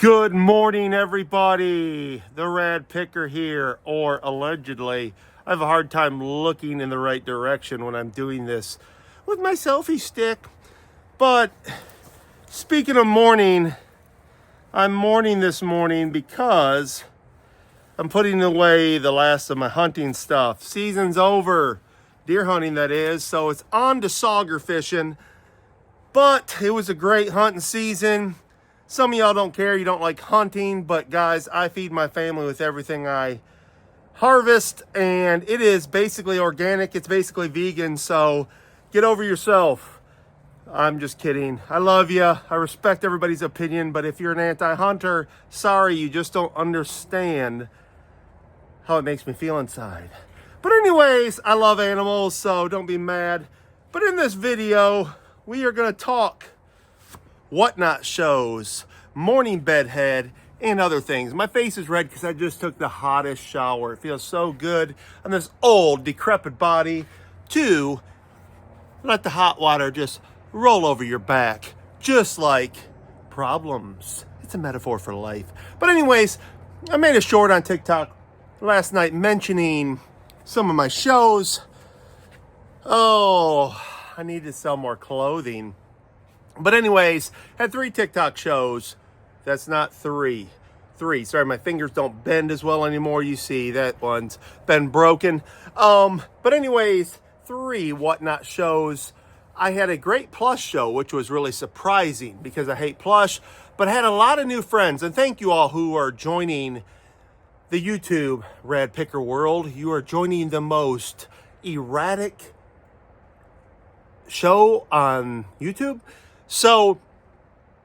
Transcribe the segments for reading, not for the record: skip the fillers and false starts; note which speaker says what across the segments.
Speaker 1: Good morning, everybody. The Rad Picker here, or allegedly. I have a hard time looking in the right direction when I'm doing this with my selfie stick. But speaking of mourning, I'm mourning this morning because I'm putting away the last of my hunting stuff. Season's over, deer hunting that is, so it's on to sauger fishing. But it was a great hunting season. Some of y'all don't care, you don't like hunting, but guys, I feed my family with everything I harvest, and it is basically organic, it's basically vegan, so get over yourself. I'm just kidding. I love you. I respect everybody's opinion, but if you're an anti-hunter, sorry, you just don't understand how it makes me feel inside. But anyways, I love animals, so don't be mad. But in this video, we are going to talk whatnot shows, morning bedhead, and other things. My face is red because I just took the hottest shower. It feels so good on this old, decrepit body to let the hot water just roll over your back, just like problems. It's a metaphor for life. But anyways, I made a short on TikTok last night mentioning some of my shows. Oh, I need to sell more clothing. But anyways, had 3 TikTok shows. That's not 3. 3. Sorry, my fingers don't bend as well anymore. You see, that one's been broken. But anyways, 3 whatnot shows. I had a great plush show, which was really surprising because I hate plush, but I had a lot of new friends. And thank you all who are joining the YouTube Rad Picker world. You are joining the most erratic show on YouTube. So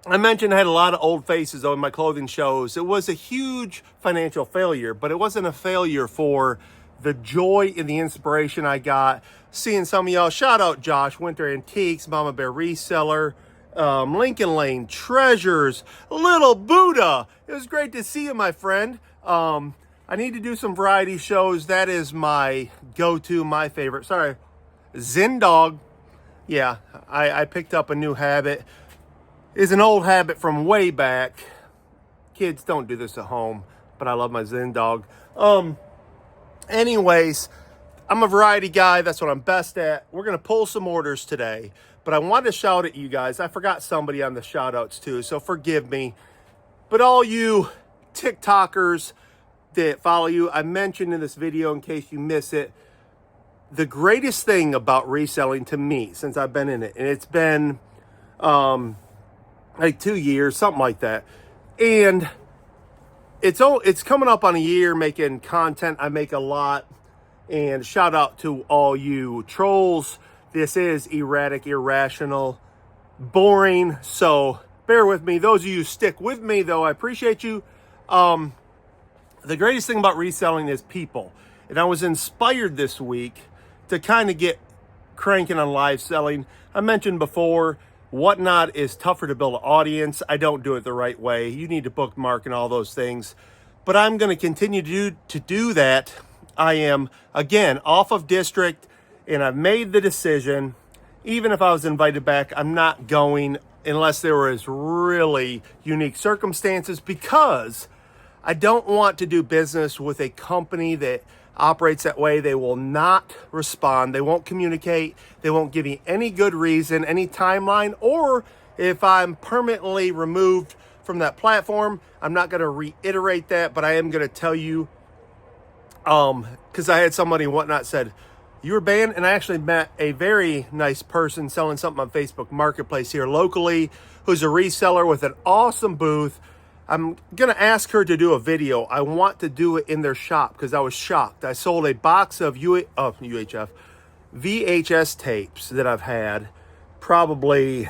Speaker 1: I mentioned I had a lot of old faces on my clothing shows. It was a huge financial failure, but it wasn't a failure for the joy and the inspiration I got seeing some of y'all. Shout out Josh, Winter Antiques, Mama Bear Reseller, Lincoln Lane Treasures, Little Buddha. It was great to see you, my friend. I need to do some variety shows. That is my go-to, my favorite. Sorry, Zen Dog. Yeah, I picked up a new habit. It's an old habit from way back. Kids, don't do this at home, but I love my Zen Dog. Anyways, I'm a variety guy. That's what I'm best at. We're going to pull some orders today, but I wanted to shout at you guys. I forgot somebody on the shout outs too, so forgive me. But all you TikTokers that follow you, I mentioned in this video in case you miss it, the greatest thing about reselling to me since I've been in it, and it's been like 2 years, something like that, and it's coming up on a year making content. I make a lot, and shout out to all you trolls. This is erratic, irrational, boring, so bear with me. Those of you who stick with me, though, I appreciate you. The greatest thing about reselling is people, and I was inspired this week to kind of get cranking on live selling. I mentioned before, whatnot is tougher to build an audience. I don't do it the right way. You need to bookmark and all those things. But I'm going to continue to do that. I am, again, off of district, and I've made the decision. Even if I was invited back, I'm not going unless there was really unique circumstances, because I don't want to do business with a company that operates that way. They will not respond. They won't communicate. They won't give me any good reason, any timeline, or if I'm permanently removed from that platform, I'm not going to reiterate that, but I am going to tell you, because I had somebody whatnot said, you were banned, and I actually met a very nice person selling something on Facebook Marketplace here locally, who's a reseller with an awesome booth. I'm going to ask her to do a video. I want to do it in their shop because I was shocked. I sold a box of VHS tapes that I've had, probably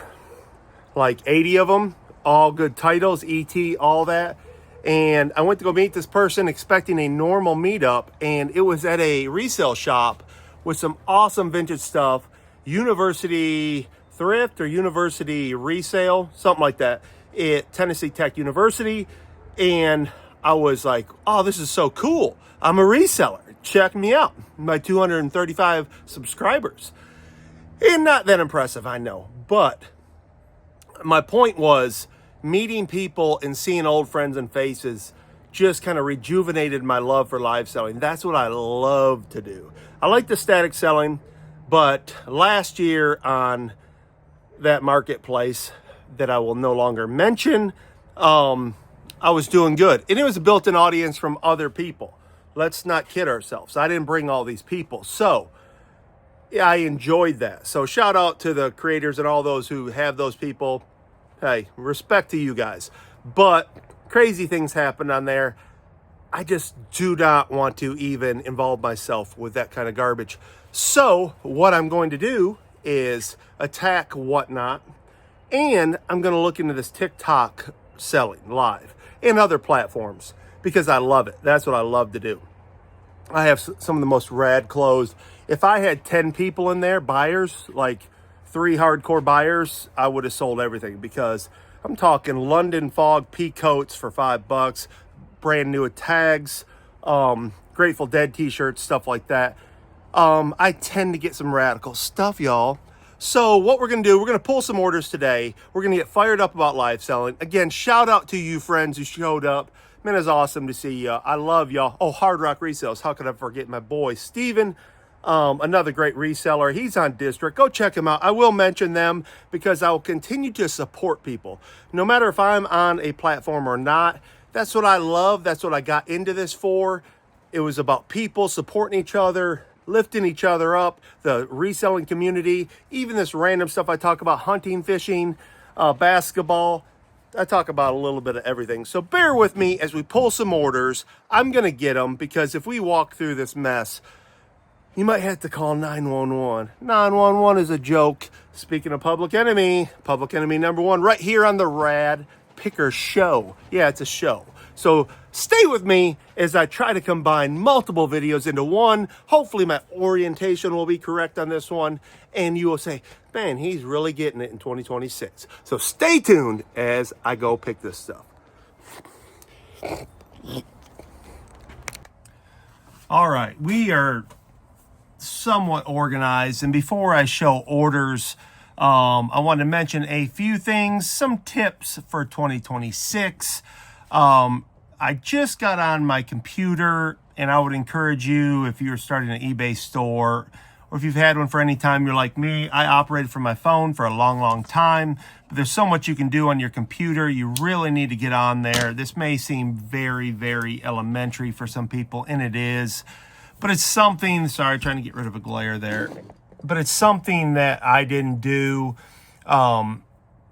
Speaker 1: like 80 of them, all good titles, ET, all that. And I went to go meet this person expecting a normal meetup, and it was at a resale shop with some awesome vintage stuff, university thrift or university resale, something like that, at Tennessee Tech University. And I was like, oh, this is so cool. I'm a reseller. Check me out. My 235 subscribers. And not that impressive, I know. But my point was, meeting people and seeing old friends and faces just kind of rejuvenated my love for live selling. That's what I love to do. I like the static selling, but last year on that marketplace that I will no longer mention, I was doing good. And it was a built-in audience from other people. Let's not kid ourselves. I didn't bring all these people. So yeah, I enjoyed that. So shout out to the creators and all those who have those people. Hey, respect to you guys. But crazy things happen on there. I just do not want to even involve myself with that kind of garbage. So what I'm going to do is attack Whatnot, and I'm going to look into this TikTok selling live and other platforms because I love it. That's what I love to do. I have some of the most rad clothes. If I had 10 people in there, buyers, like 3 hardcore buyers, I would have sold everything, because I'm talking London Fog pea coats for $5, brand new tags, Grateful Dead t-shirts, stuff like that. I tend to get some radical stuff, y'all. So what we're going to do, we're going to pull some orders today. We're going to get fired up about live selling. Again, shout out to you friends who showed up. Man, it's awesome to see you. I love y'all. Oh, Hard Rock Resales. How could I forget my boy, Steven? Another great reseller. He's on District. Go check him out. I will mention them because I will continue to support people. No matter if I'm on a platform or not, that's what I love. That's what I got into this for. It was about people supporting each other, lifting each other up, the reselling community, even this random stuff I talk about, hunting, fishing, basketball. I talk about a little bit of everything. So bear with me as we pull some orders. I'm going to get them, because if we walk through this mess, you might have to call 911. 911 is a joke. Speaking of public enemy number 1 right here on the Rad Picker show. Yeah, it's a show. So stay with me as I try to combine multiple videos into one. Hopefully my orientation will be correct on this one, and you will say, man, he's really getting it in 2026. So stay tuned as I go pick this stuff. All right, we are somewhat organized, and before I show orders, I want to mention a few things, some tips for 2026. I just got on my computer, and I would encourage you, if you're starting an eBay store, or if you've had one for any time, you're like me, I operated from my phone for a long time, but there's so much you can do on your computer. You really need to get on there. This may seem very elementary for some people, and it is, but it's something, sorry, trying to get rid of a glare there, but it's something that I didn't do.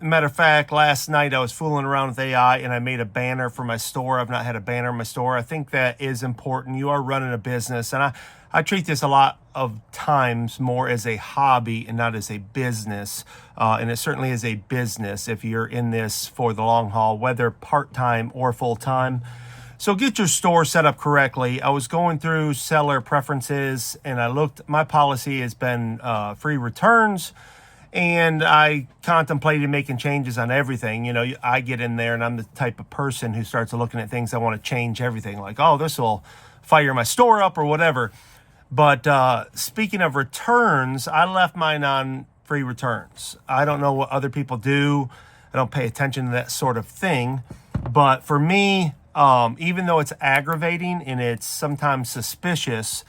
Speaker 1: Matter of fact, last night I was fooling around with AI and I made a banner for my store. I've not had a banner in my store. I think that is important. You are running a business, and I treat this a lot of times more as a hobby and not as a business. And it certainly is a business if you're in this for the long haul, whether part-time or full-time. So get your store set up correctly. I was going through seller preferences, and I looked, my policy has been free returns. And I contemplated making changes on everything. You know, I get in there and I'm the type of person who starts looking at things. I want to change everything, like, oh, this will fire my store up or whatever. But speaking of returns, I left mine on free returns. I don't know what other people do. I don't pay attention to that sort of thing. But for me, even though it's aggravating and it's sometimes suspicious,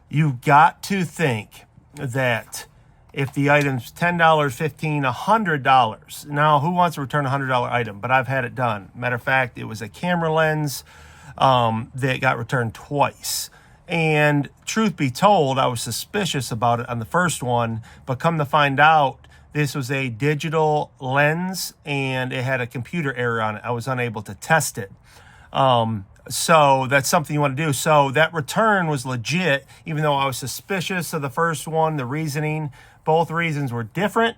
Speaker 1: you've got to think that if the item's $10, $15, $100. Now, who wants to return a $100 item? But I've had it done. Matter of fact, it was a camera lens that got returned twice. And truth be told, I was suspicious about it on the first one, but come to find out, this was a digital lens and it had a computer error on it. I was unable to test it. So that's something you want to do. So that return was legit, even though I was suspicious of the first one, the reasoning. Both reasons were different,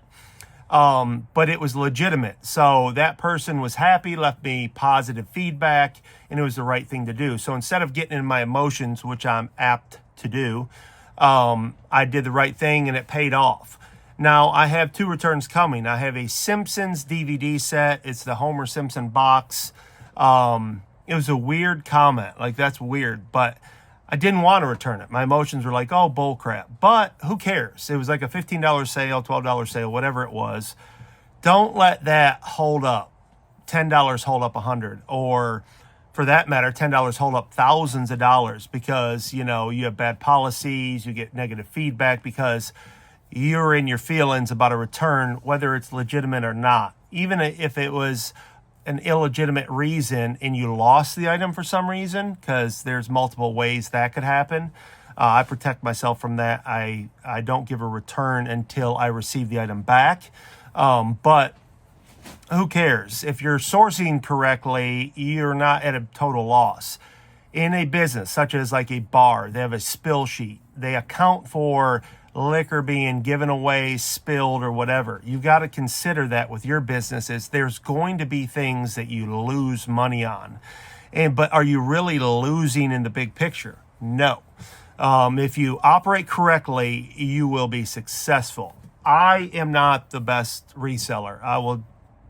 Speaker 1: but it was legitimate. So that person was happy, left me positive feedback, and it was the right thing to do. So instead of getting in my emotions, which I'm apt to do, I did the right thing and it paid off. Now, I have 2 returns coming. I have a Simpsons DVD set. It's the Homer Simpson box. It was a weird comment. Like, that's weird, but I didn't want to return it. My emotions were like, oh, bull crap. But who cares? It was like a $15 sale, $12 sale, whatever it was. Don't let that hold up $10 hold up 100, or for that matter, $10 hold up thousands of dollars because, you know, you have bad policies, you get negative feedback because you're in your feelings about a return, whether it's legitimate or not. Even if it was an illegitimate reason and you lost the item for some reason, because there's multiple ways that could happen. I protect myself from that. I don't give a return until I receive the item back. But who cares? If you're sourcing correctly, you're not at a total loss. In a business such as like a bar, they have a spill sheet. They account for liquor being given away, spilled, or whatever. You got to consider that with your business. Is there's going to be things that you lose money on. But are you really losing in the big picture? No. If you operate correctly, you will be successful. I am not the best reseller. I will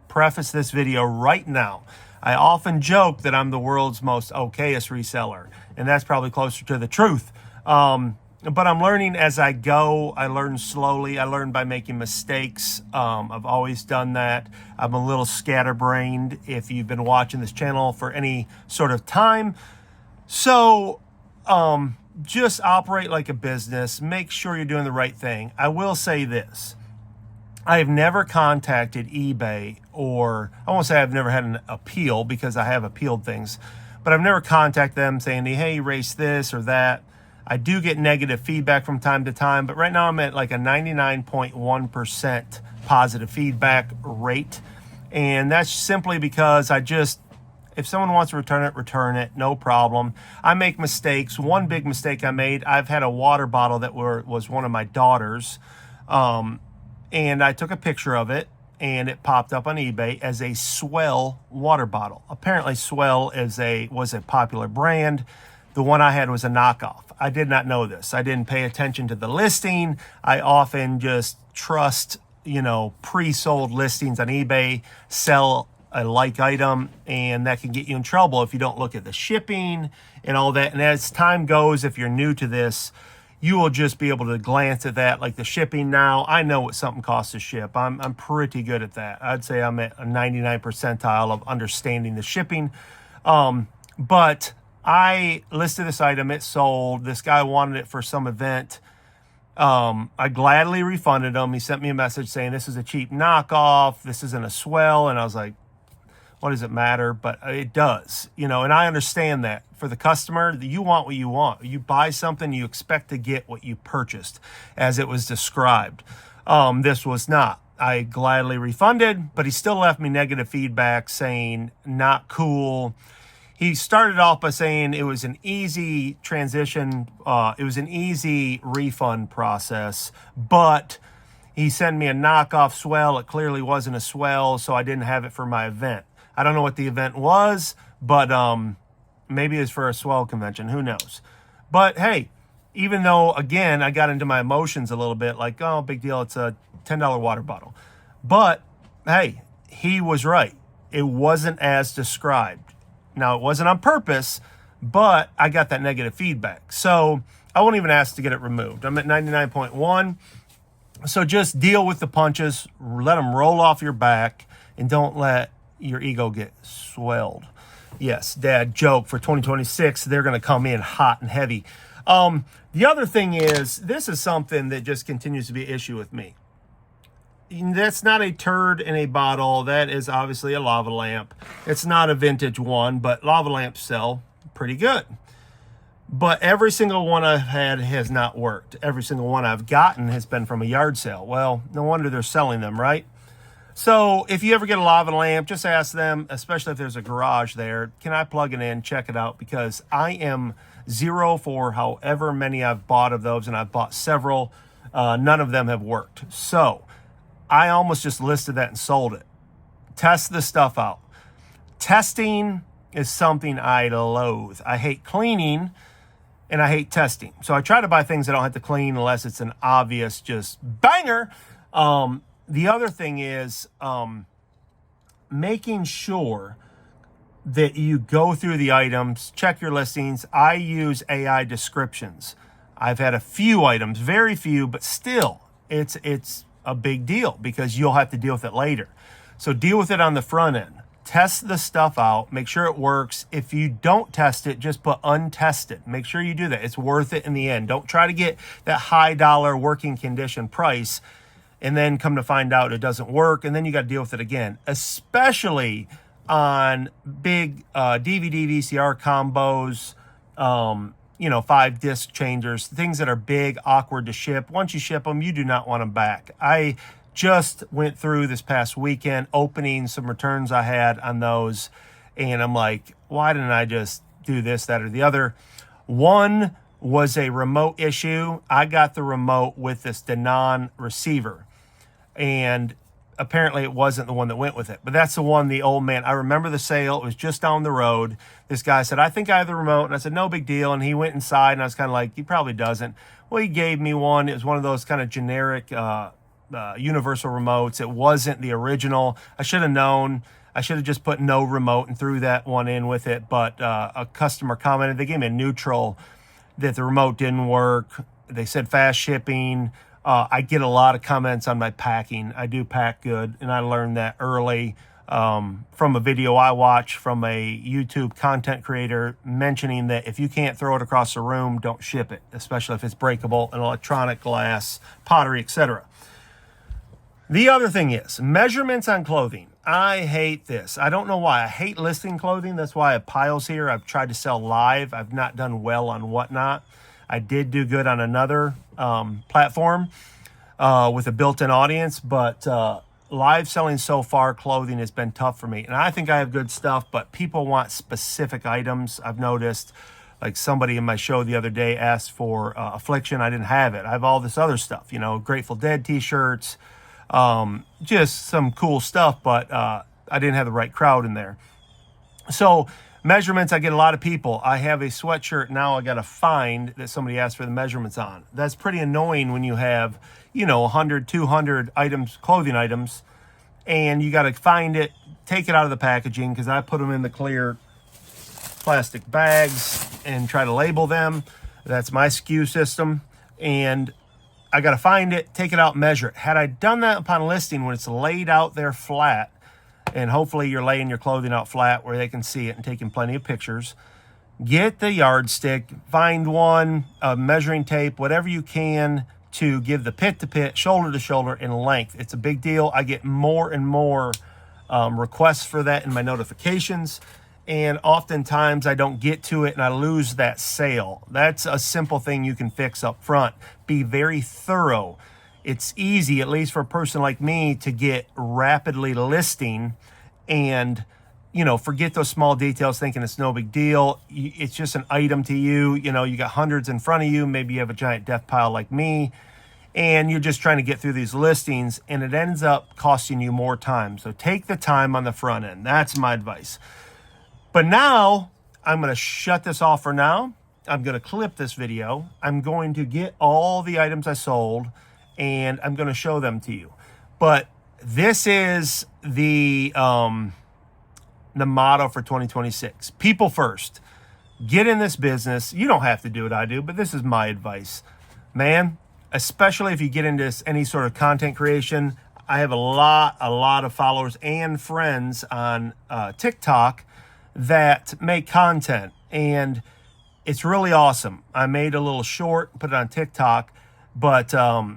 Speaker 1: preface this video right now. I often joke that I'm the world's most okayest reseller, and that's probably closer to the truth. But I'm learning as I go. I learn slowly. I learn by making mistakes. I've always done that. I'm a little scatterbrained if you've been watching this channel for any sort of time. So just operate like a business. Make sure you're doing the right thing. I will say this. I have never contacted eBay, or I won't say I've never had an appeal because I have appealed things, but I've never contacted them saying, hey, erase this or that. I do get negative feedback from time to time, but right now I'm at like a 99.1% positive feedback rate. And that's simply because if someone wants to return it, no problem. I make mistakes. One big mistake I made, I've had a water bottle that was one of my daughter's, and I took a picture of it, and it popped up on eBay as a Swell water bottle. Apparently Swell was a popular brand. The one I had was a knockoff. I did not know this. I didn't pay attention to the listing. I often just trust, pre-sold listings on eBay, sell a like item, and that can get you in trouble if you don't look at the shipping and all that. And as time goes, if you're new to this, you will just be able to glance at that, like the shipping now. I know what something costs to ship. I'm pretty good at that. I'd say I'm at a 99 percentile of understanding the shipping. But I listed this item, it sold. This guy wanted it for some event. I gladly refunded him. He sent me a message saying, this is a cheap knockoff. This isn't a Swell. And I was like, what does it matter? But it does, and I understand that. For the customer, you want what you want. You buy something, you expect to get what you purchased as it was described. This was not. I gladly refunded, but he still left me negative feedback saying, not cool. He started off by saying it was an easy transition. It was an easy refund process, but he sent me a knockoff Swell. It clearly wasn't a Swell, so I didn't have it for my event. I don't know what the event was, but maybe it's for a Swell convention. Who knows? But hey, even though, again, I got into my emotions a little bit, like, oh, big deal, it's a $10 water bottle. But hey, he was right. It wasn't as described. Now, it wasn't on purpose, but I got that negative feedback. So I won't even ask to get it removed. I'm at 99.1. So just deal with the punches, let them roll off your back, and don't let your ego get swelled. Yes, dad joke for 2026. They're going to come in hot and heavy. The other thing is, this is something that just continues to be an issue with me. That's not a turd in a bottle. That is obviously a lava lamp. It's not a vintage one, but lava lamps sell pretty good. But every single one I've had has not worked. Every single one I've gotten has been from a yard sale. Well, no wonder they're selling them, right? So if you ever get a lava lamp, just ask them, especially if there's a garage there, can I plug it in, check it out? Because I am zero for however many I've bought of those, and I've bought several. None of them have worked. So I almost just listed that and sold it. Test the stuff out. Testing is something I loathe. I hate cleaning and I hate testing. So I try to buy things I don't have to clean unless it's an obvious just banger. The other thing is making sure that you go through the items, check your listings. I use AI descriptions. I've had a few items, very few, but still it's a big deal because you'll have to deal with it later. So deal with it on the front end. Test the stuff out. Make sure it works. If you don't test it, just put untested. Make sure you do that. It's worth it in the end. Don't try to get that high dollar working condition price and then come to find out it doesn't work, and then you got to deal with it again, especially on big DVD, VCR combos, 5-disc changers, things that are big, awkward to ship. Once you ship them, you do not want them back. I just went through this past weekend opening some returns I had on those, and I'm like, why didn't I just do this, that, or the other? One was a remote issue. I got the remote with this Denon receiver, and apparently it wasn't the one that went with it, but that's the one, the old man. I remember the sale. It was just down the road. This guy said, I think I have the remote. And I said, no big deal. And he went inside, and I was kind of like, he probably doesn't. Well, he gave me one. It was one of those kind of generic universal remotes. It wasn't the original. I should have known. I should have just put no remote and threw that one in with it. But a customer commented, they gave me a neutral, that the remote didn't work. They said fast shipping. I get a lot of comments on my packing. I do pack good, and I learned that early from a video I watched from a YouTube content creator mentioning that if you can't throw it across the room, don't ship it, especially if it's breakable, an electronic, glass, pottery, etc. The other thing is measurements on clothing. I hate this. I don't know why. I hate listing clothing. That's why I have piles here. I've tried to sell live. I've not done well on Whatnot. I did do good on another platform with a built-in audience, but live selling so far, clothing has been tough for me. And I think I have good stuff, but people want specific items. I've noticed, like somebody in my show the other day asked for Affliction. I didn't have it. I have all this other stuff, Grateful Dead t-shirts, just some cool stuff, but I didn't have the right crowd in there. So measurements, I get a lot of people. I have a sweatshirt now I got to find that somebody asked for the measurements on. That's pretty annoying when you have, 100, 200 items, clothing items, and you got to find it, take it out of the packaging, because I put them in the clear plastic bags and try to label them. That's my SKU system. And I got to find it, take it out, measure it. Had I done that upon listing when it's laid out there flat, and hopefully you're laying your clothing out flat where they can see it and taking plenty of pictures, get the yardstick, find one, measuring tape, whatever you can to give the pit to pit, shoulder to shoulder in length. It's a big deal. I get more and more requests for that in my notifications. And oftentimes I don't get to it and I lose that sale. That's a simple thing you can fix up front. Be very thorough. It's easy, at least for a person like me, to get rapidly listing and, forget those small details thinking it's no big deal. It's just an item to you. You got hundreds in front of you. Maybe you have a giant death pile like me, and you're just trying to get through these listings, and it ends up costing you more time. So take the time on the front end. That's my advice. But now I'm going to shut this off for now. I'm going to clip this video. I'm going to get all the items I sold, and I'm going to show them to you. But this is the motto for 2026. People first. Get in this business. You don't have to do what I do, but this is my advice. Man, especially if you get into any sort of content creation. I have a lot of followers and friends on TikTok that make content, and it's really awesome. I made a little short, put it on TikTok, but I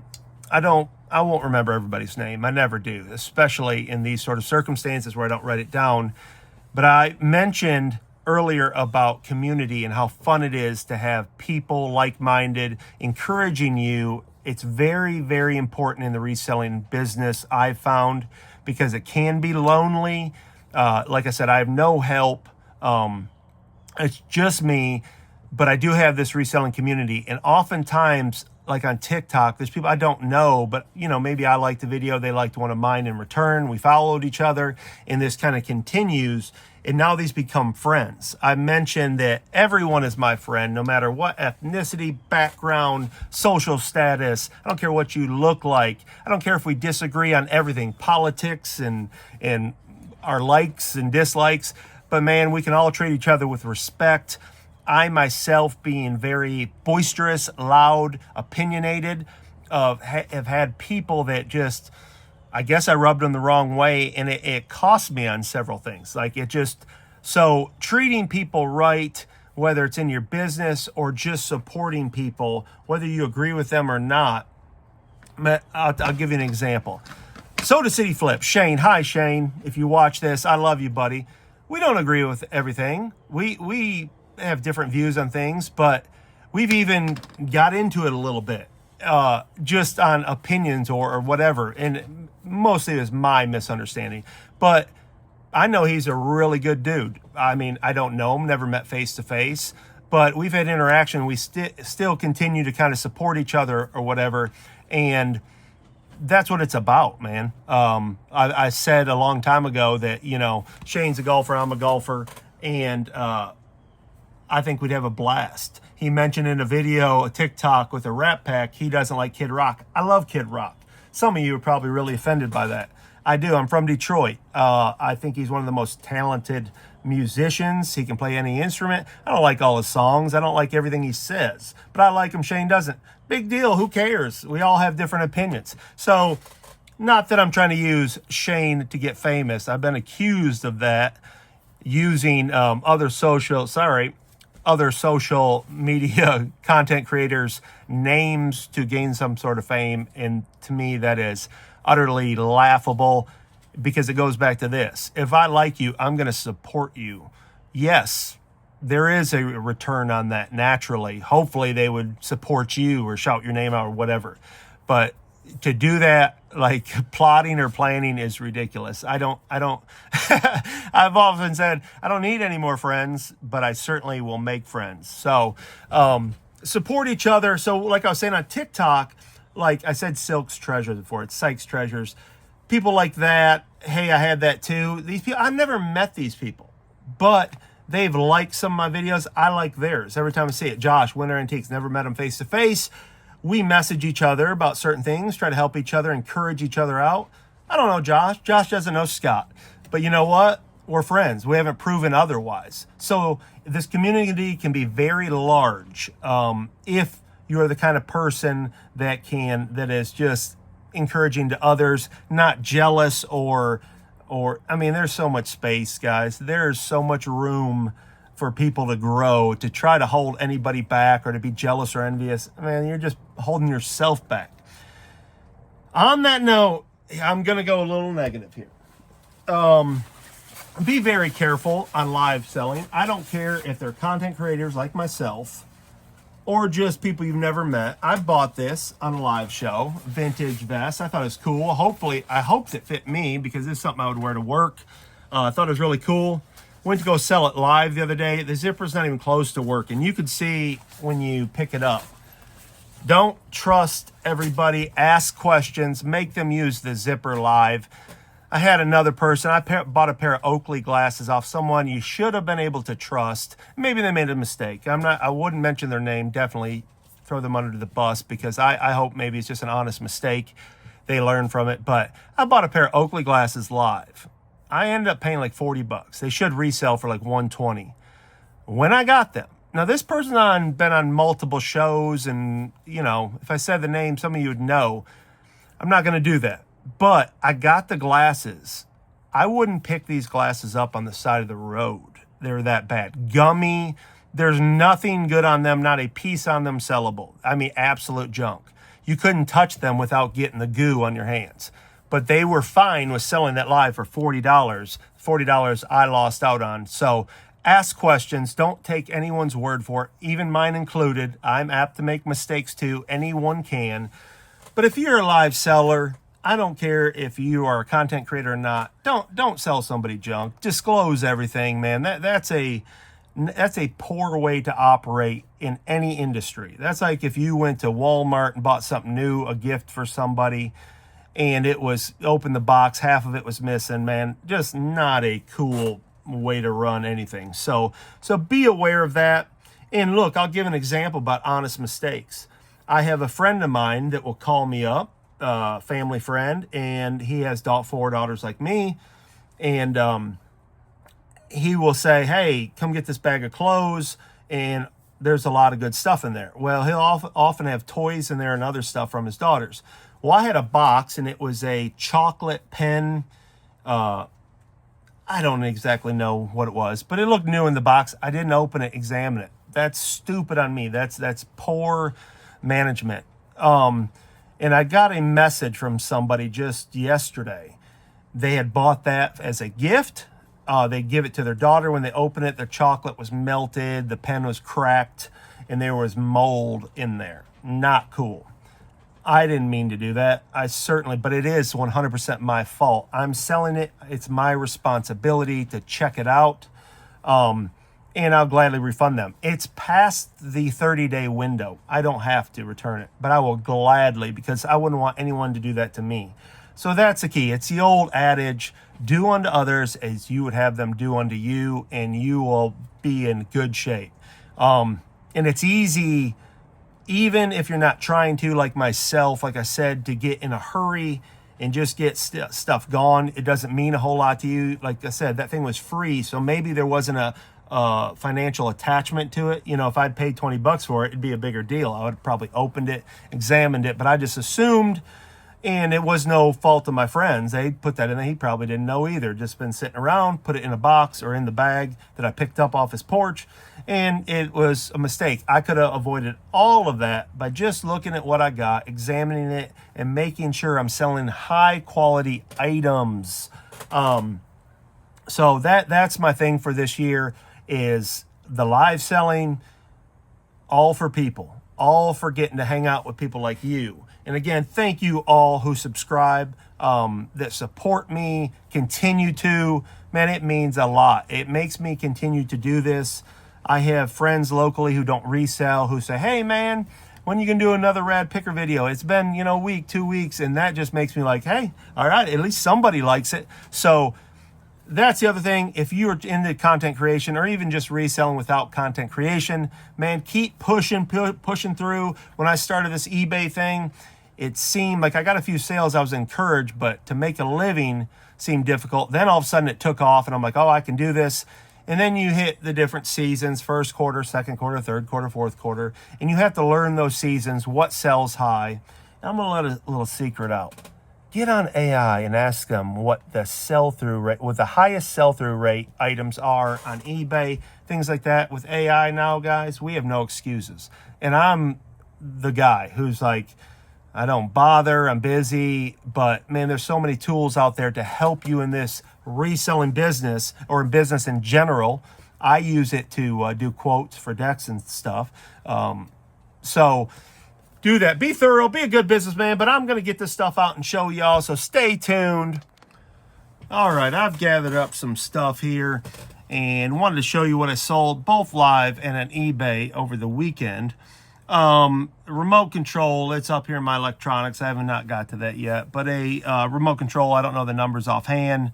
Speaker 1: won't remember everybody's name. I never do, especially in these sort of circumstances where I don't write it down. But I mentioned earlier about community and how fun it is to have people like-minded encouraging you. It's very, very important in the reselling business, I've found, because it can be lonely. Like I said, I have no help. It's just me, but I do have this reselling community. And oftentimes, like on TikTok, there's people I don't know, but maybe I liked the video, they liked one of mine in return. We followed each other, and this kind of continues. And now these become friends. I mentioned that everyone is my friend, no matter what ethnicity, background, social status. I don't care what you look like. I don't care if we disagree on everything, politics and our likes and dislikes. But man, we can all treat each other with respect. I myself, being very boisterous, loud, opinionated, have had people that just I guess I rubbed him the wrong way, and it cost me on several things. Like it just, so treating people right, whether it's in your business or just supporting people, whether you agree with them or not. I'll give you an example. Soda City Flip, Shane. Hi, Shane. If you watch this, I love you, buddy. We don't agree with everything. We have different views on things, but we've even got into it a little bit, just on opinions or whatever. And mostly it was my misunderstanding. But I know he's a really good dude. I mean, I don't know him, never met face to face, but we've had interaction. We still continue to kind of support each other or whatever. And that's what it's about, man. I said a long time ago that, you know, Shane's a golfer, I'm a golfer, and I think we'd have a blast. He mentioned in a video, a TikTok with a Rat Pack, he doesn't like Kid Rock. I love Kid Rock. Some of you are probably really offended by that. I do. I'm from Detroit. I think he's one of the most talented musicians. He can play any instrument. I don't like all his songs. I don't like everything he says, but I like him. Shane doesn't. Big deal. Who cares? We all have different opinions. So not that I'm trying to use Shane to get famous. I've been accused of that, using other social media content creators' names to gain some sort of fame. And to me, that is utterly laughable, because it goes back to this. If I like you, I'm going to support you. Yes, there is a return on that naturally. Hopefully they would support you or shout your name out or whatever. But to do that, like plotting or planning, is ridiculous. I've often said, I don't need any more friends, but I certainly will make friends. So support each other. So like I was saying on TikTok, like I said, Silk's Treasures before, it's Sykes Treasures. People like that. Hey, I had that too. These people, I've never met these people, but they've liked some of my videos. I like theirs every time I see it. Josh, Winter Antiques, never met him face to face. We message each other about certain things, try to help each other, encourage each other out. I don't know Josh. Josh doesn't know Scott. But you know what? We're friends. We haven't proven otherwise. So this community can be very large if you are the kind of person that is just encouraging to others, not jealous or I mean, there's so much space, guys. There's so much room for people to grow. To try to hold anybody back or to be jealous or envious, man, you're just holding yourself back. On that note, I'm going to go a little negative here. Be very careful on live selling. I don't care if they're content creators like myself or just people you've never met. I bought this on a live show, vintage vest. I thought it was cool. I hoped it fit me, because this is something I would wear to work. I thought it was really cool. Went to go sell it live the other day. The zipper's not even close to working. You could see when you pick it up. Don't trust everybody. Ask questions. Make them use the zipper live. I had another person. I bought a pair of Oakley glasses off someone you should have been able to trust. Maybe they made a mistake. I wouldn't mention their name. Definitely throw them under the bus, because I hope maybe it's just an honest mistake. They learn from it. But I bought a pair of Oakley glasses live. I ended up paying like $40. They should resell for like $120 when I got them. Now, this person's been on multiple shows, and, you know, if I said the name, some of you would know. I'm not going to do that. But I got the glasses. I wouldn't pick these glasses up on the side of the road. They're that bad. Gummy. There's nothing good on them. Not a piece on them sellable. I mean, absolute junk. You couldn't touch them without getting the goo on your hands. But they were fine with selling that live for $40. $40 I lost out on. So ask questions. Don't take anyone's word for it, even mine included. I'm apt to make mistakes too. Anyone can. But if you're a live seller, I don't care if you are a content creator or not. Don't sell somebody junk. Disclose everything, man. That's a poor way to operate in any industry. That's like if you went to Walmart and bought something new, a gift for somebody, and it was open the box, half of it was missing, man. Just not a cool way to run anything. So be aware of that. And look, I'll give an example about honest mistakes. I have a friend of mine that will call me up, family friend, and he has 4 daughters like me, and he will say, hey, come get this bag of clothes, and there's a lot of good stuff in there. Well, he'll often have toys in there and other stuff from his daughters. Well, I had a box, and it was a chocolate pen. I don't exactly know what it was, but it looked new in the box. I didn't open it, examine it. That's stupid on me. That's poor management. And I got a message from somebody just yesterday. They had bought that as a gift. They give it to their daughter. When they open it, their chocolate was melted, the pen was cracked, and there was mold in there. Not cool. I didn't mean to do that. But it is 100% my fault. I'm selling it. It's my responsibility to check it out. And I'll gladly refund them. It's past the 30-day window. I don't have to return it, but I will gladly, because I wouldn't want anyone to do that to me. So that's the key. It's the old adage, do unto others as you would have them do unto you, and you will be in good shape. And it's easy, even if you're not trying to, like myself, like I said, to get in a hurry and just get stuff gone. It doesn't mean a whole lot to you. Like I said, that thing was free, so maybe there wasn't a financial attachment to it. You know, if I'd paid $20 for it, it'd be a bigger deal. I would have probably opened it, examined it, but I just assumed. And it was no fault of my friends. They put that in there. He probably didn't know either. Just been sitting around, put it in a box or in the bag that I picked up off his porch. And it was a mistake. I could have avoided all of that by just looking at what I got, examining it, and making sure I'm selling high quality items. So that's my thing for this year, is the live selling, all for people, all for getting to hang out with people like you. And again, thank you all who subscribe, that support me, continue to. Man, it means a lot. It makes me continue to do this. I have friends locally who don't resell who say, hey, man, when are you going to do another Rad Picker video? It's been, a week, 2 weeks, and that just makes me like, hey, all right, at least somebody likes it. So that's the other thing. If you're into content creation or even just reselling without content creation, man, keep pushing through. When I started this eBay thing, it seemed like I got a few sales. I was encouraged, but to make a living seemed difficult. Then all of a sudden it took off, and I'm like, oh, I can do this. And then you hit the different seasons, first quarter, second quarter, third quarter, fourth quarter, and you have to learn those seasons, what sells high. And I'm going to let a little secret out. Get on AI and ask them what the sell-through rate, what the highest sell-through rate items are on eBay, things like that. With AI now, guys, we have no excuses. And I'm the guy who's like, I don't bother, I'm busy, but man, there's so many tools out there to help you in this reselling business or in business in general. I use it to do quotes for decks and stuff. So do that. Be thorough, be a good businessman, but I'm going to get this stuff out and show y'all, so stay tuned. All right, I've gathered up some stuff here and wanted to show you what I sold both live and on eBay over the weekend. Remote control, it's up here in my electronics. I haven't not got to that yet, but a remote control, I don't know the numbers offhand.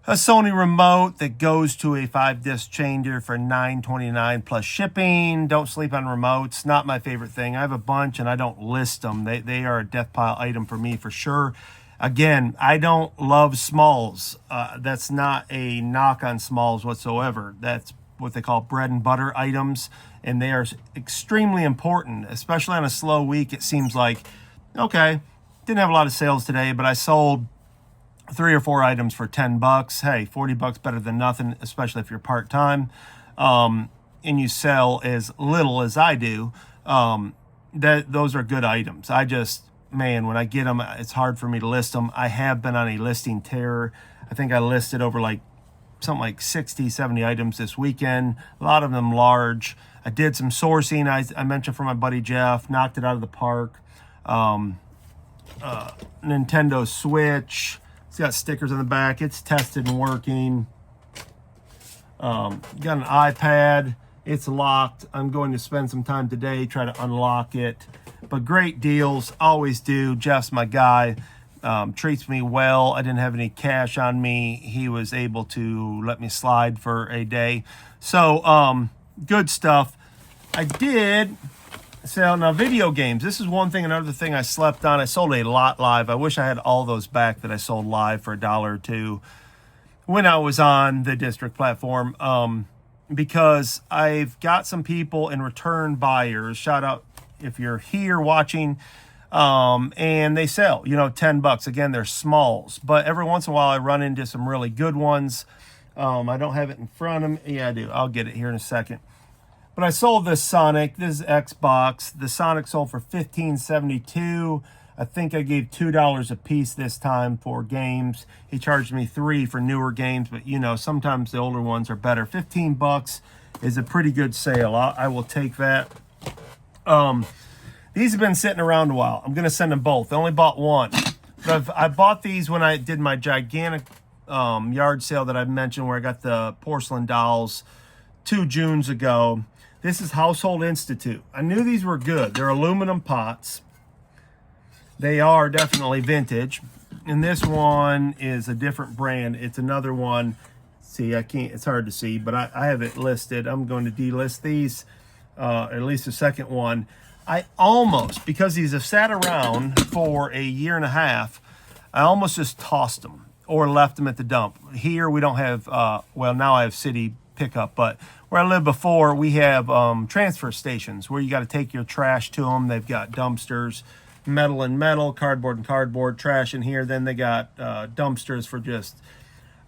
Speaker 1: A Sony remote that goes to a 5-disc changer for $9.29 plus shipping. Don't sleep on remotes. Not my favorite thing. I have a bunch and I don't list them. They are a death pile item for me for sure. Again, I don't love smalls. That's not a knock on smalls whatsoever. That's what they call bread and butter items, and they are extremely important, especially on a slow week. It seems like, okay, didn't have a lot of sales today, but I sold 3 or 4 items for $10. Hey, $40 better than nothing, especially if you're part-time, and you sell as little as I do. Those are good items. Man, when I get them, it's hard for me to list them. I have been on a listing tear. I think I listed over something like 60, 70 items this weekend, a lot of them large. I did some sourcing. I mentioned for my buddy Jeff, knocked it out of the park. Nintendo Switch, it's got stickers on the back. It's tested and working. Got an iPad. It's locked. I'm going to spend some time today, try to unlock it. But great deals, always do. Jeff's my guy. Treats me well. I didn't have any cash on me. He was able to let me slide for a day. So, good stuff. I did sell, now video games. This is one thing, another thing I slept on. I sold a lot live. I wish I had all those back that I sold live for $1 or $2 when I was on the district platform. because I've got some people in return buyers. Shout out if you're here watching, and they sell, you know, $10. Again, they're smalls, but every once in a while I run into some really good ones. I don't have it in front of me. Yeah, I do. I'll get it here in a second. But I sold this Sonic. This is Xbox. The Sonic sold for $15.72. I think I gave $2 a piece this time for games. He charged me $3 for newer games, but you know, sometimes the older ones are better. $15 is a pretty good sale. I will take that. These have been sitting around a while. I'm going to send them both. I only bought one. But I bought these when I did my gigantic yard sale that I mentioned, where I got the porcelain dolls 2 Junes ago. This is Household Institute. I knew these were good. They're aluminum pots. They are definitely vintage. And this one is a different brand. It's another one. See, I can't, it's hard to see, but I have it listed. I'm going to delist these, at least the second one. I almost, because these have sat around for a year and a half, I almost just tossed them or left them at the dump. Here we don't have, well, now I have city pickup, but where I lived before, we have transfer stations where you got to take your trash to them. They've got dumpsters, metal and metal, cardboard and cardboard, trash in here. Then they got dumpsters for just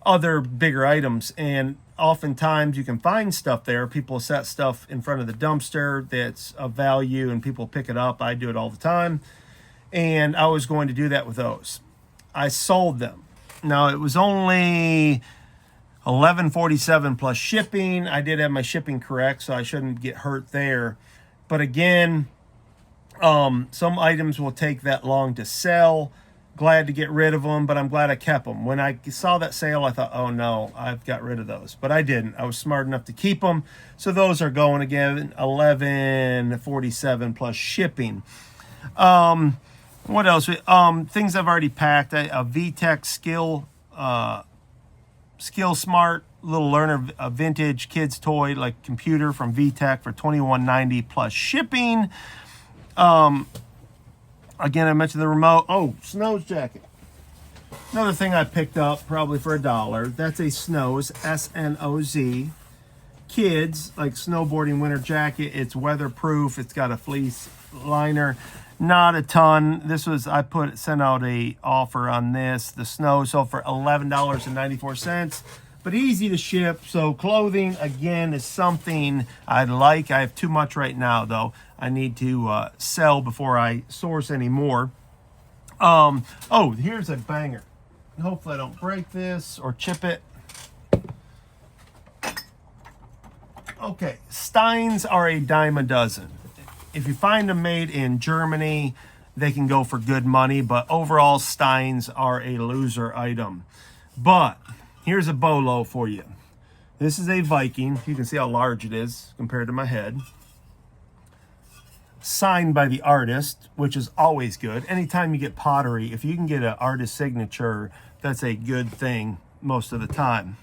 Speaker 1: other bigger items. And oftentimes you can find stuff there. People set stuff in front of the dumpster that's of value and people pick it up. I do it all the time. And I was going to do that with those. I sold them. Now it was only $11.47 plus shipping. I did have my shipping correct, so I shouldn't get hurt there. But again, some items will take that long to sell. Glad to get rid of them, but I'm glad I kept them. When I saw that sale, I thought, oh no, I've got rid of those. But I didn't. I was smart enough to keep them. So those are going again, $11.47 plus shipping. What else? Things I've already packed. A VTech Skill Smart little learner, a vintage kids toy like computer from VTech for $21.90 plus shipping. Again, I mentioned the remote. Oh, Snow's jacket. Another thing I picked up probably for $1. That's a Snow's, S-N-O-Z. Kids, like snowboarding winter jacket. It's weatherproof. It's got a fleece liner. Not a ton. This was, sent out a offer on this. The Snow sold for $11.94. But easy to ship. So clothing, again, is something I'd like. I have too much right now, though. I need to sell before I source any more. Oh, here's a banger. Hopefully I don't break this or chip it. Okay, Steins are a dime a dozen. If you find them made in Germany, they can go for good money. But overall, Steins are a loser item. But here's a bolo for you. This is a Viking. You can see how large it is compared to my head. Signed by the artist, which is always good. Anytime you get pottery, if you can get an artist signature, that's a good thing most of the time.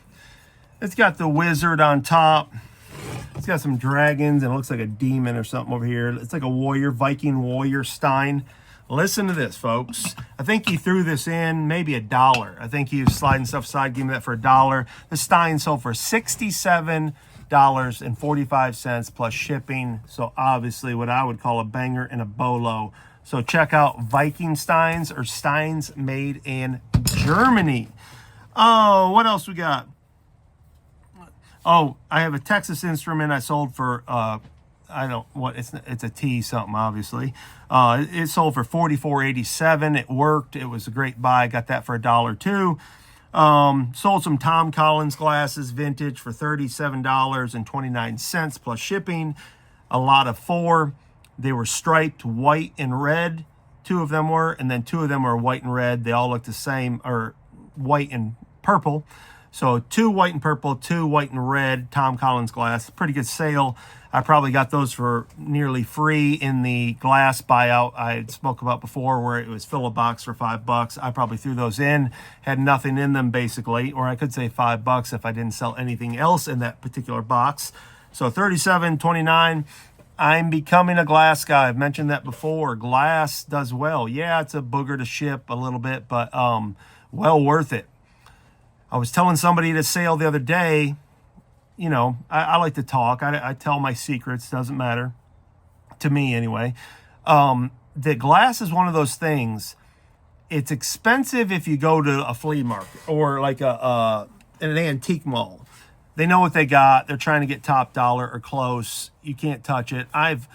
Speaker 1: It's got the wizard on top. It's got some dragons and it looks like a demon or something over here. It's like a warrior, Viking warrior Stein. Listen to this, folks. I think he threw this in maybe $1. I think he was sliding stuff aside, giving me that for $1. The Stein sold for $67.45 plus shipping. So obviously what I would call a banger and a bolo. So check out Viking Steins or Steins made in Germany. Oh, what else we got? Oh, I have a Texas Instrument I sold for it's a T something, obviously. It sold for $44.87. It worked. It was a great buy. I got that for $1 too. Sold some Tom Collins glasses, vintage, for $37.29 plus shipping. A lot of 4. They were striped white and red. 2 of them were, and then 2 of them were white and red. They all look the same, or white and purple. So 2 white and purple, 2 white and red Tom Collins glass. Pretty good sale. I probably got those for nearly free in the glass buyout I spoke about before, where it was fill a box for $5. I probably threw those in, had nothing in them basically, or I could say $5 if I didn't sell anything else in that particular box. So $37.29. I'm becoming a glass guy. I've mentioned that before. Glass does well. Yeah, it's a booger to ship a little bit, but well worth it. I was telling somebody at a sale the other day, you know, I like to talk. I tell my secrets, doesn't matter to me anyway. The glass is one of those things. It's expensive if you go to a flea market or like an antique mall. They know what they got. They're trying to get top dollar or close. You can't touch it. I've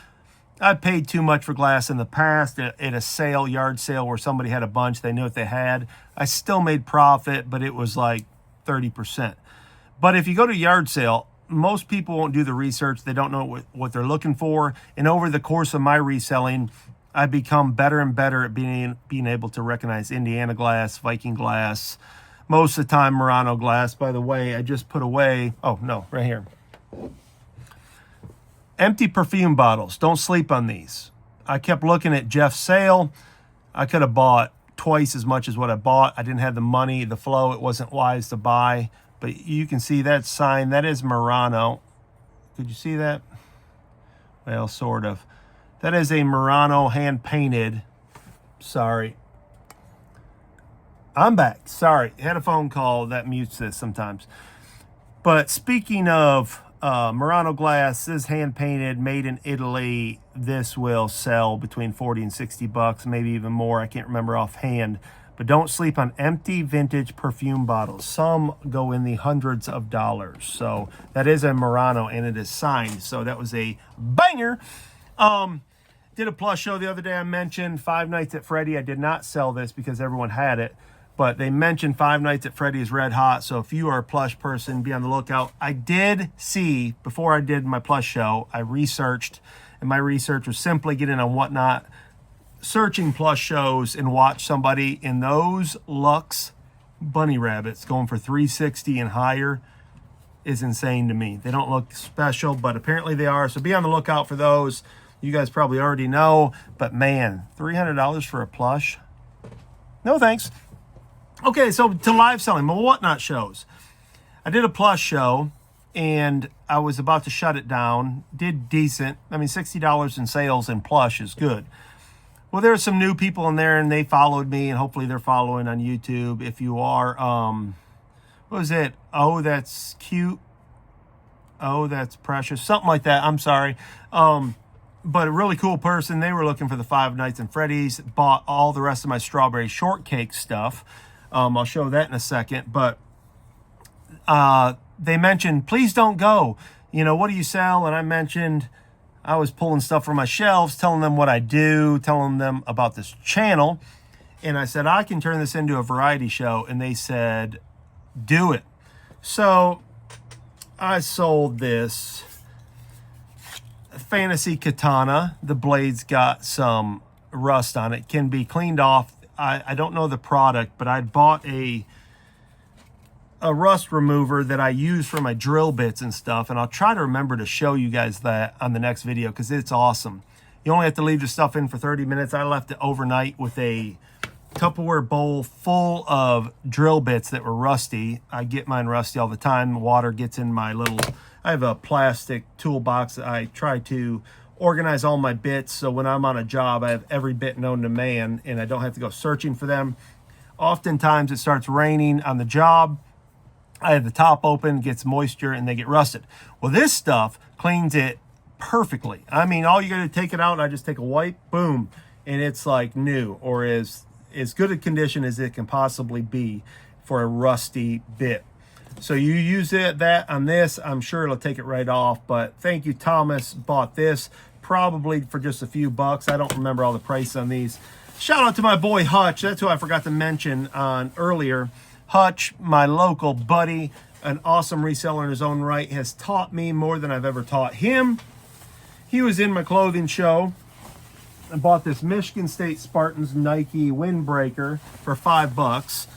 Speaker 1: paid too much for glass in the past at a sale, yard sale, where somebody had a bunch. They knew what they had. I still made profit, but it was like 30%. But if you go to a yard sale, most people won't do the research. They don't know what they're looking for. And over the course of my reselling, I've become better and better at being able to recognize Indiana glass, Viking glass, most of the time Murano glass. By the way, I just put away, oh no, right here. Empty perfume bottles. Don't sleep on these. I kept looking at Jeff's sale. I could have bought twice as much as what I bought. I didn't have the money, the flow. It wasn't wise to buy. But you can see that sign. That is Murano. Could you see that? Well, sort of. That is a Murano hand-painted. Sorry. I'm back. Sorry. Had a phone call that mutes this sometimes. But speaking of Murano glass, this is hand-painted, made in Italy. This will sell between 40 and 60 bucks, maybe even more. I can't remember offhand. But don't sleep on empty vintage perfume bottles. Some go in the hundreds of dollars. So that is a Murano, and it is signed. So that was a banger. Did a plus show the other day. I mentioned Five Nights at Freddy. I did not sell this because everyone had it, but they mentioned Five Nights at Freddy is red hot. So if you are a plush person, be on the lookout. I did see, before I did my plus show, I researched, and my research was simply get in on Whatnot, searching plus shows, and watch somebody in those Lux bunny rabbits going for $360 and higher is insane to me. They don't look special, but apparently they are. So be on the lookout for those. You guys probably already know, but man, $300 for a plush? No thanks. Okay, so to live selling, my Whatnot shows. I did a plus show, and I was about to shut it down. Did decent. I mean, $60 in sales in plush is good. Well, there are some new people in there, and they followed me, and hopefully they're following on YouTube. If you are, what was it? Oh, that's cute. Oh, that's precious. Something like that. I'm sorry. But a really cool person. They were looking for the Five Nights at Freddy's. Bought all the rest of my strawberry shortcake stuff. I'll show that in a second. But they mentioned, please don't go. You know, what do you sell? And I mentioned I was pulling stuff from my shelves, telling them what I do, telling them about this channel. And I said, I can turn this into a variety show. And they said, do it. So I sold this fantasy katana. The blade's got some rust on it. Can be cleaned off. I don't know the product, but I bought a rust remover that I use for my drill bits and stuff, and I'll try to remember to show you guys that on the next video because it's awesome. You only have to leave the stuff in for 30 minutes. I left it overnight with a Tupperware bowl full of drill bits that were rusty. I get mine rusty all the time. Water gets in my little, I have a plastic toolbox that I try to organize all my bits, so when I'm on a job, I have every bit known to man, and I don't have to go searching for them. Oftentimes, it starts raining on the job. I have the top open, gets moisture, and they get rusted. Well, this stuff cleans it perfectly. I mean, all you got to take it out, and I just take a wipe, boom, and it's like new, or as good a condition as it can possibly be for a rusty bit. So you use that on this, I'm sure it'll take it right off. But thank you, Thomas. Bought this probably for just a few bucks. I don't remember all the price on these. Shout out to my boy Hutch. That's who I forgot to mention on earlier. Hutch, my local buddy, an awesome reseller in his own right, has taught me more than I've ever taught him. He was in my clothing show. I bought this Michigan State Spartans Nike windbreaker for $5.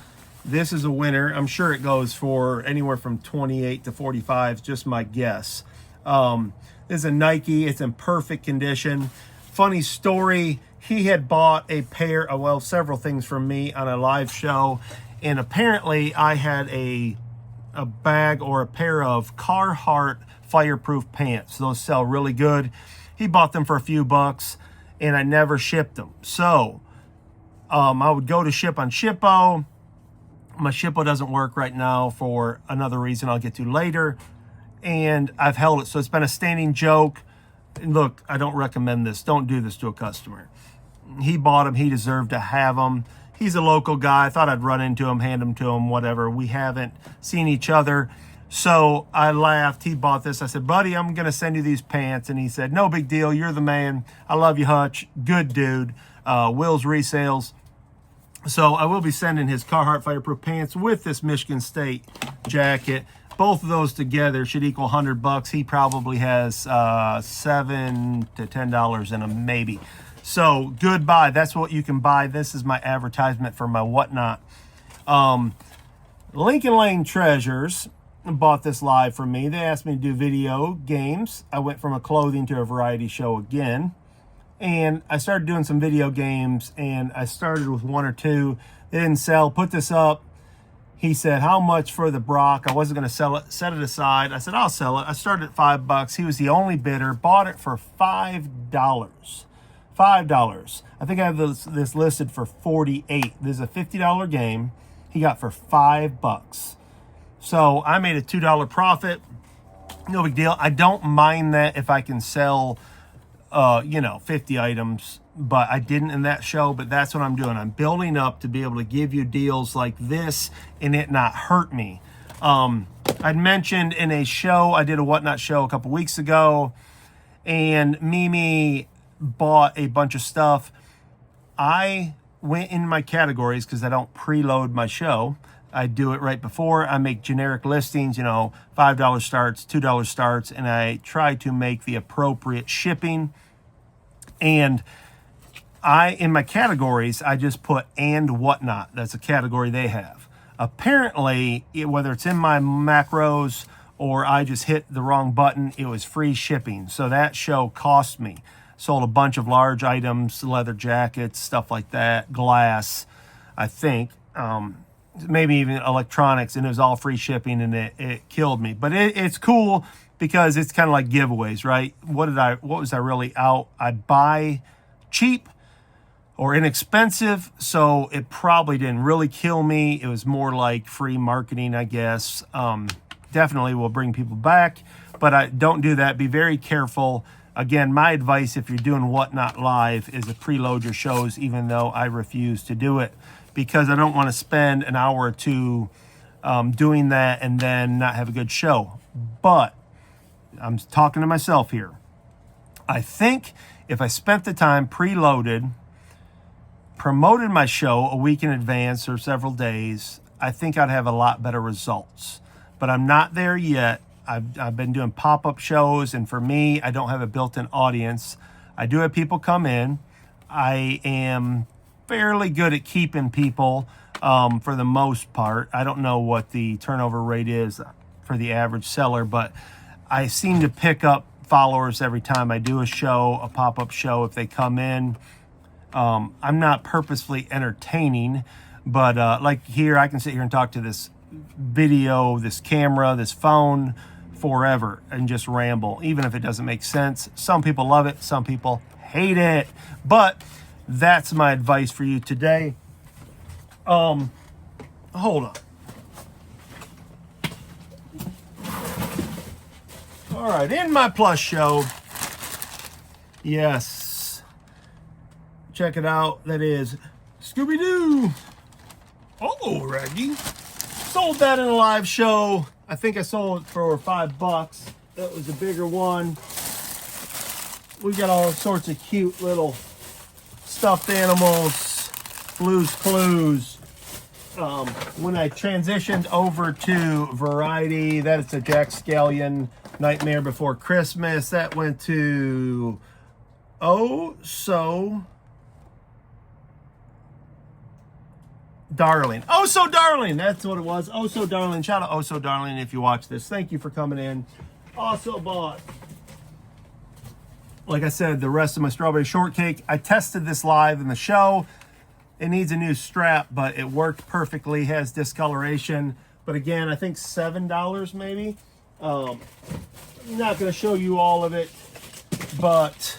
Speaker 1: This is a winner. I'm sure it goes for anywhere from 28 to 45, just my guess. This is a Nike. It's in perfect condition. Funny story, he had bought a pair of, well, several things from me on a live show, and apparently I had a bag or a pair of Carhartt fireproof pants. Those sell really good. He bought them for a few bucks, and I never shipped them. So I would go to ship on Shippo. My Shippo doesn't work right now for another reason I'll get to later. and I've held it. So it's been a standing joke. And look, I don't recommend this. Don't do this to a customer. He bought them. He deserved to have them. He's a local guy. I thought I'd run into him, hand them to him, whatever. We haven't seen each other. So I laughed. He bought this. I said, buddy, I'm going to send you these pants. And he said, no big deal. You're the man. I love you, Hutch. Good dude. Will's Resales. So I will be sending his Carhartt Fireproof pants with this Michigan State jacket. Both of those together should equal $100. He probably has $7 to $10 in them, maybe. So good buy. That's what you can buy. This is my advertisement for my whatnot. Lincoln Lane Treasures bought this live from me. They asked me to do video games. I went from a clothing to a variety show again. And I started doing some video games, and I started with one or two. They didn't sell. Put this up. He said, how much for the Brock? I wasn't going to sell it. Set it aside. I said, I'll sell it. I started at $5. He was the only bidder. Bought it for $5. $5. I think I have this listed for $48. This is a $50 game. He got for $5. So I made a $2 profit. No big deal. I don't mind that if I can sell 50 items, but I didn't in that show. But that's what I'm doing. I'm building up to be able to give you deals like this and it not hurt me. I'd mentioned in a show, I did a whatnot show a couple weeks ago, and Mimi bought a bunch of stuff. I went in my categories because I don't preload my show. I do it right before. I make generic listings, $5 starts, $2 starts, and I try to make the appropriate shipping. And in my categories, I just put and whatnot. That's a category they have. Apparently, whether it's in my macros or I just hit the wrong button, it was free shipping. So that show cost me. Sold a bunch of large items, leather jackets, stuff like that, glass, I think. Maybe even electronics, and it was all free shipping, and it killed me. But it's cool because it's kind of like giveaways, right? What was I really out? I buy cheap or inexpensive, so it probably didn't really kill me. It was more like free marketing, I guess. Definitely will bring people back, but I don't do that. Be very careful. Again, my advice if you're doing Whatnot Live is to preload your shows, even though I refuse to do it, because I don't want to spend an hour or two doing that and then not have a good show. But I'm talking to myself here. I think if I spent the time preloaded, promoted my show a week in advance or several days, I think I'd have a lot better results. But I'm not there yet. I've been doing pop-up shows, and for me, I don't have a built-in audience. I do have people come in. I am fairly good at keeping people for the most part. I don't know what the turnover rate is for the average seller, but I seem to pick up followers every time I do a show, a pop-up show, if they come in. I'm not purposefully entertaining, but like here, I can sit here and talk to this video, this camera, this phone forever and just ramble, even if it doesn't make sense. Some people love it, some people hate it, but that's my advice for you today. Hold on. All right, in my plus show, yes, check it out. That is Scooby-Doo. Oh, Raggy. Sold that in a live show. I think I sold it for $5. That was a bigger one. We got all sorts of cute little stuffed animals, Blue's Clues. When I transitioned over to Variety, that is a Jack Scallion Nightmare Before Christmas. That went to Oh So Darling. Oh So Darling. That's what it was. Oh So Darling. Shout out Oh So Darling if you watch this. Thank you for coming in. Also bought, like I said, the rest of my strawberry shortcake. I tested this live in the show. It needs a new strap, but it worked perfectly. Has discoloration. But again, I think $7 maybe. I'm not going to show you all of it, but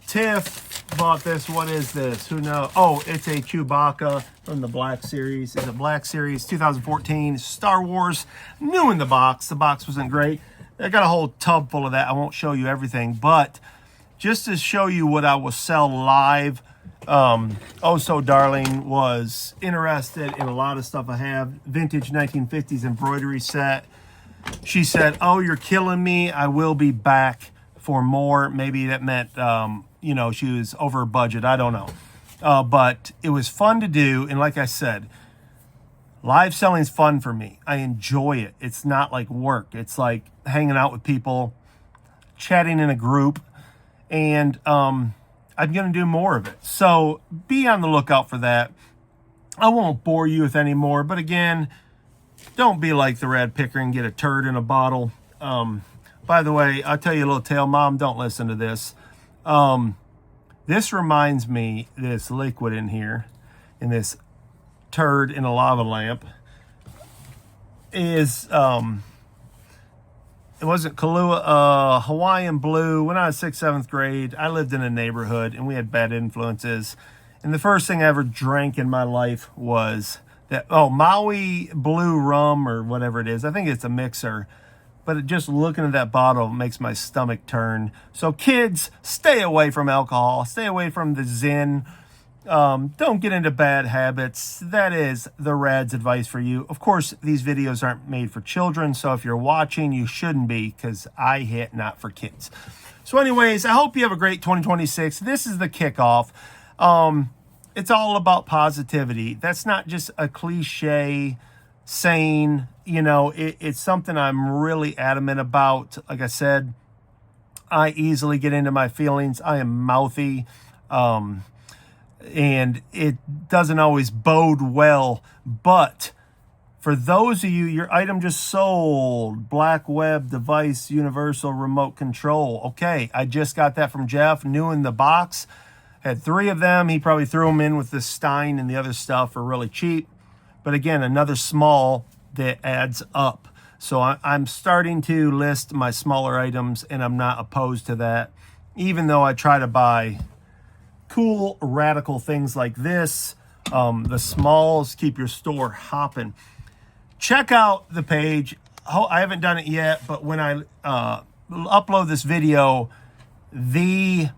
Speaker 1: TIFF bought this. What is this? Who knows? Oh, it's a Chewbacca from the Black Series. It's a Black Series 2014 Star Wars, new in the box. The box wasn't great. I got a whole tub full of that. I won't show you everything, but just to show you what I will sell live, Oh So Darling was interested in a lot of stuff I have. Vintage 1950s embroidery set. She said, oh, you're killing me. I will be back for more. Maybe that meant, you know, she was over budget. I don't know. But it was fun to do. And like I said, live selling is fun for me. I enjoy it. It's not like work. It's like hanging out with people, chatting in a group. And I'm going to do more of it. So be on the lookout for that. I won't bore you with any more. But again, don't be like the Rad Picker and get a turd in a bottle. By the way, I'll tell you a little tale. Mom, don't listen to this. This reminds me, this liquid in here, in this turd in a lava lamp, is, it wasn't Kahlua, Hawaiian Blue. When I was 6th, 7th grade, I lived in a neighborhood and we had bad influences. And the first thing I ever drank in my life was that, Maui Blue rum or whatever it is. I think it's a mixer. But just looking at that bottle makes my stomach turn. So kids, stay away from alcohol. Stay away from the Zin. Don't get into bad habits. That is the Rad's advice for you. Of course, these videos aren't made for children. So if you're watching, you shouldn't be, because I hit not for kids. So anyways, I hope you have a great 2026. This is the kickoff. It's all about positivity. That's not just a cliche saying, you know, it's something I'm really adamant about. Like I said, I easily get into my feelings. I am mouthy. And it doesn't always bode well. But for those of you, your item just sold. Black Web Device Universal Remote Control. Okay, I just got that from Jeff, new in the box. Had 3 of them. He probably threw them in with the Stein and the other stuff for really cheap. But again, another small that adds up. So I'm starting to list my smaller items, and I'm not opposed to that. Even though I try to buy cool, radical things like this. The smalls keep your store hopping. Check out the page. I haven't done it yet, but when I upload this video, the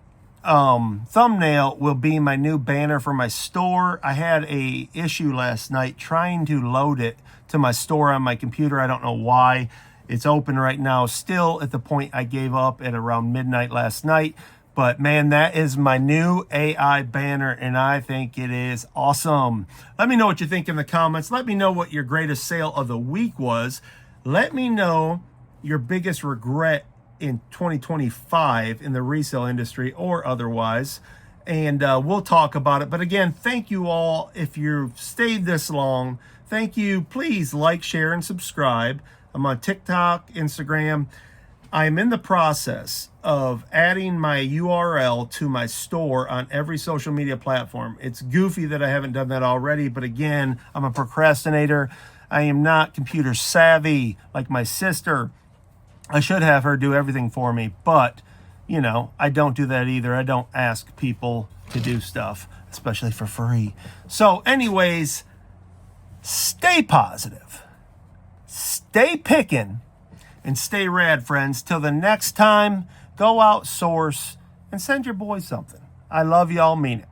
Speaker 1: thumbnail will be my new banner for my store. I had a issue last night trying to load it to my store on my computer. I don't know why. It's open right now, still at the point I gave up at around midnight last night. But man, that is my new AI banner, and I think it is awesome. Let me know what you think in the comments. Let me know what your greatest sale of the week was. Let me know your biggest regret in 2025 in the resale industry or otherwise, and we'll talk about it. But again, thank you all. If you've stayed this long, thank you. Please like, share, and subscribe. I'm on TikTok, Instagram. I'm in the process of adding my URL to my store on every social media platform. It's goofy that I haven't done that already, but again, I'm a procrastinator. I am not computer savvy like my sister. I should have her do everything for me, but, you know, I don't do that either. I don't ask people to do stuff, especially for free. So anyways, stay positive, stay picking, and stay rad, friends. Till the next time, go outsource and send your boy something. I love y'all, mean it.